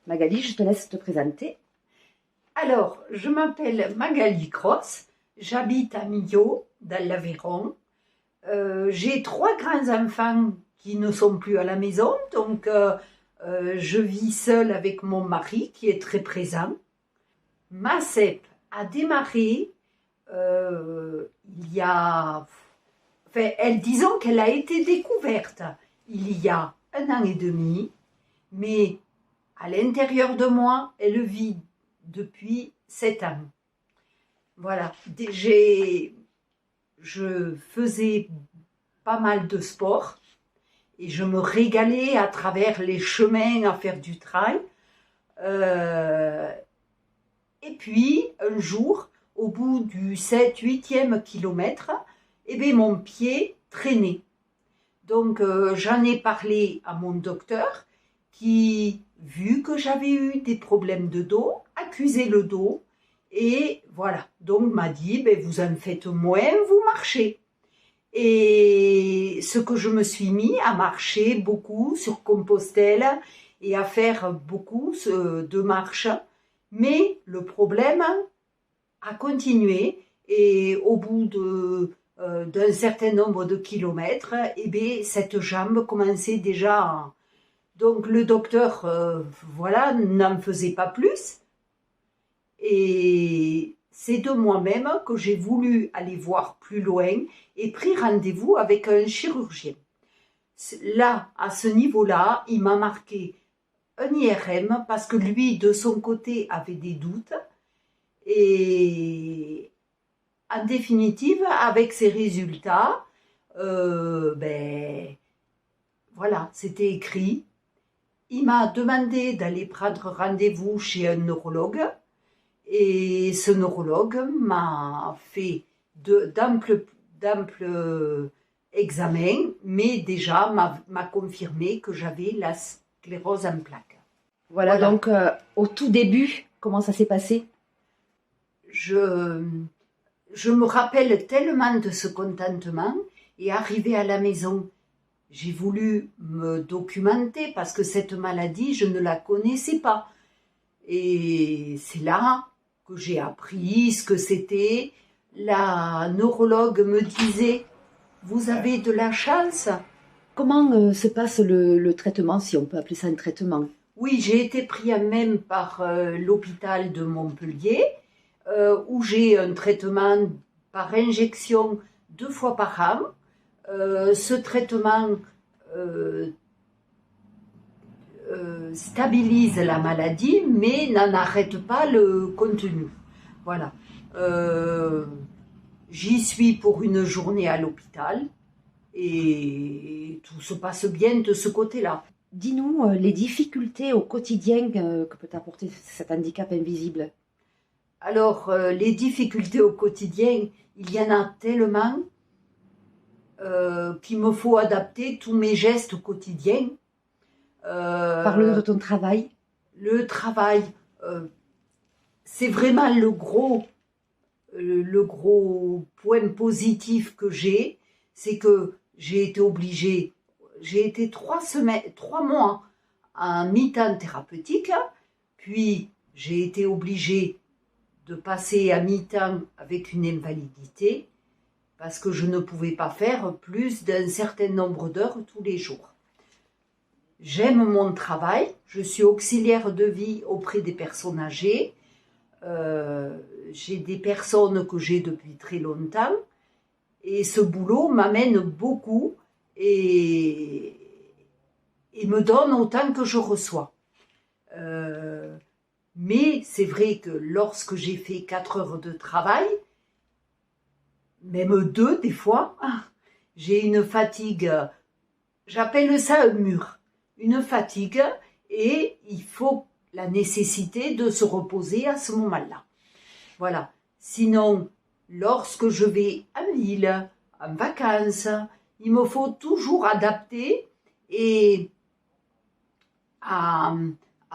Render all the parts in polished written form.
Magali, je te laisse te présenter. Alors, je m'appelle Magali Cross, j'habite à Millau, dans l'Aveyron. J'ai 3 grands-enfants qui ne sont plus à la maison, donc je vis seule avec mon mari qui est très présent. Ma CEP a démarré il y a... Enfin, disons qu'elle a été découverte il y a 1 an et demi, mais à l'intérieur de moi, elle vit depuis 7 ans. Voilà, je faisais pas mal de sport et je me régalais à travers les chemins à faire du trail. Et puis, un jour, au bout du 7-8e kilomètre, eh bien, mon pied traînait. Donc, j'en ai parlé à mon docteur qui, vu que j'avais eu des problèmes de dos, accusait le dos. Et voilà, donc m'a dit, ben, vous en faites moins, vous marchez. Et ce que je me suis mis à marcher beaucoup sur Compostelle et à faire beaucoup de marches. Mais le problème a continué et au bout d'un certain nombre de kilomètres, eh bien, cette jambe commençait déjà à... Donc le docteur, voilà, n'en faisait pas plus. Et c'est de moi-même que j'ai voulu aller voir plus loin et pris rendez-vous avec un chirurgien. Là, à ce niveau-là, il m'a marqué un IRM parce que lui, de son côté, avait des doutes. Et en définitive, avec ces résultats, ben, voilà, c'était écrit. Il m'a demandé d'aller prendre rendez-vous chez un neurologue. Et ce neurologue m'a fait d'amples examens, mais déjà m'a confirmé que j'avais la sclérose en plaques. Voilà. Donc au tout début, comment ça s'est passé? Je me rappelle tellement de ce contentement et arrivé à la maison, j'ai voulu me documenter parce que cette maladie, je ne la connaissais pas. Et c'est là que j'ai appris ce que c'était. La neurologue me disait, vous avez de la chance. Comment se passe le traitement, si on peut appeler ça un traitement? Oui, j'ai été pris en main par l'hôpital de Montpellier, où j'ai un traitement par injection 2 fois par an. Ce traitement stabilise la maladie, mais n'en arrête pas le contenu. Voilà. J'y suis pour une journée à l'hôpital et tout se passe bien de ce côté-là. Dis-nous les difficultés au quotidien que peut apporter cet handicap invisible. Alors, les difficultés au quotidien, il y en a tellement qu'il me faut adapter tous mes gestes au quotidien. Parle de ton travail. Le travail, c'est vraiment le gros point positif que j'ai, c'est que j'ai été obligée, j'ai été 3 mois en mi-temps thérapeutique, puis j'ai été obligée de passer à mi-temps avec une invalidité, parce que je ne pouvais pas faire plus d'un certain nombre d'heures tous les jours. J'aime mon travail, je suis auxiliaire de vie auprès des personnes âgées. J'ai des personnes que j'ai depuis très longtemps et ce boulot m'amène beaucoup et me donne autant que je reçois. Mais c'est vrai que lorsque j'ai fait 4 heures de travail, même 2 des fois, j'ai une fatigue, j'appelle ça un mur, une fatigue et il faut la nécessité de se reposer à ce moment-là. Voilà. Sinon, lorsque je vais en ville, en vacances, il me faut toujours adapter et à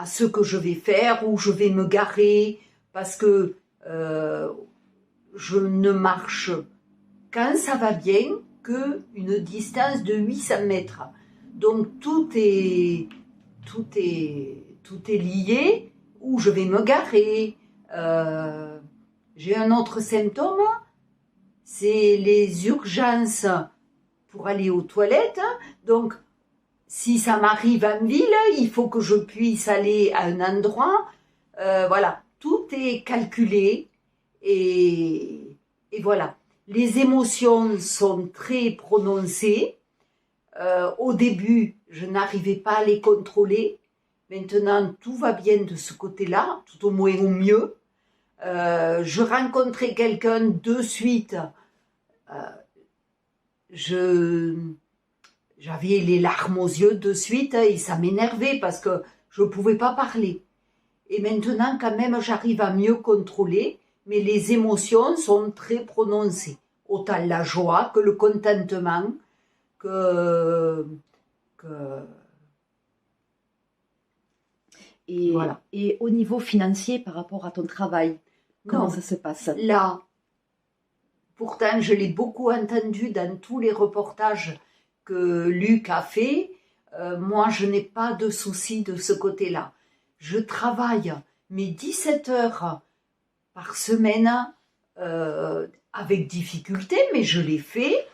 ce que je vais faire, où je vais me garer, parce que je ne marche quand ça va bien qu'une distance de 800 mètres. Donc tout est tout est lié, où je vais me garer. J'ai un autre symptôme, c'est les urgences pour aller aux toilettes. Donc, si ça m'arrive en ville, il faut que je puisse aller à un endroit. Voilà, tout est calculé et voilà. Les émotions sont très prononcées. Au début, je n'arrivais pas à les contrôler. Maintenant, tout va bien de ce côté-là, tout au moins au mieux. Je rencontrais quelqu'un de suite. J'avais les larmes aux yeux de suite et ça m'énervait parce que je ne pouvais pas parler. Et maintenant, quand même, j'arrive à mieux contrôler, mais les émotions sont très prononcées. Autant la joie que le contentement, Et, voilà. Et au niveau financier, par rapport à ton travail, comment Non, ça se passe? là, pourtant, je l'ai beaucoup entendu dans tous les reportages que Luc a fait. Moi, je n'ai pas de soucis de ce côté-là. Je travaille mes 17 heures par semaine avec difficulté, mais je l'ai fait.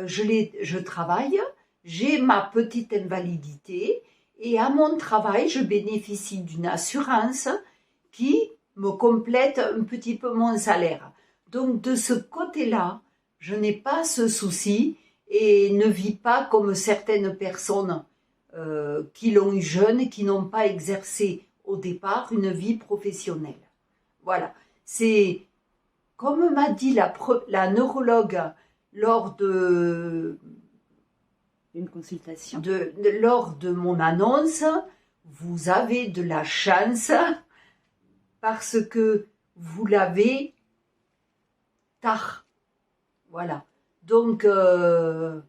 Je travaille, j'ai ma petite invalidité et à mon travail, je bénéficie d'une assurance qui me complète un petit peu mon salaire. Donc de ce côté-là, je n'ai pas ce souci et ne vis pas comme certaines personnes qui l'ont eu jeune et qui n'ont pas exercé au départ une vie professionnelle. Voilà, c'est comme m'a dit la neurologue lors Une consultation. lors de mon annonce, vous avez de la chance parce que vous l'avez tard. Voilà. Donc une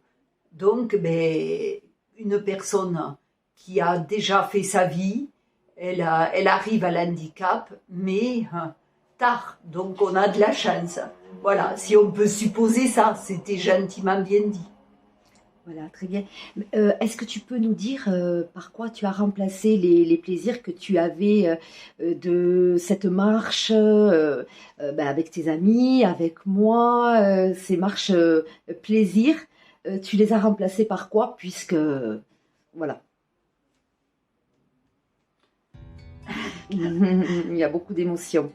personne qui a déjà fait sa vie, elle arrive à l'handicap, mais tard. Donc on a de la chance. Voilà, si on peut supposer ça, c'était gentiment bien dit. Voilà, très bien. Est-ce que tu peux nous dire par quoi tu as remplacé les plaisirs que tu avais de cette marche avec tes amis, avec moi, ces marches plaisir, tu les as remplacés par quoi? Puisque, voilà. Il y a beaucoup d'émotions.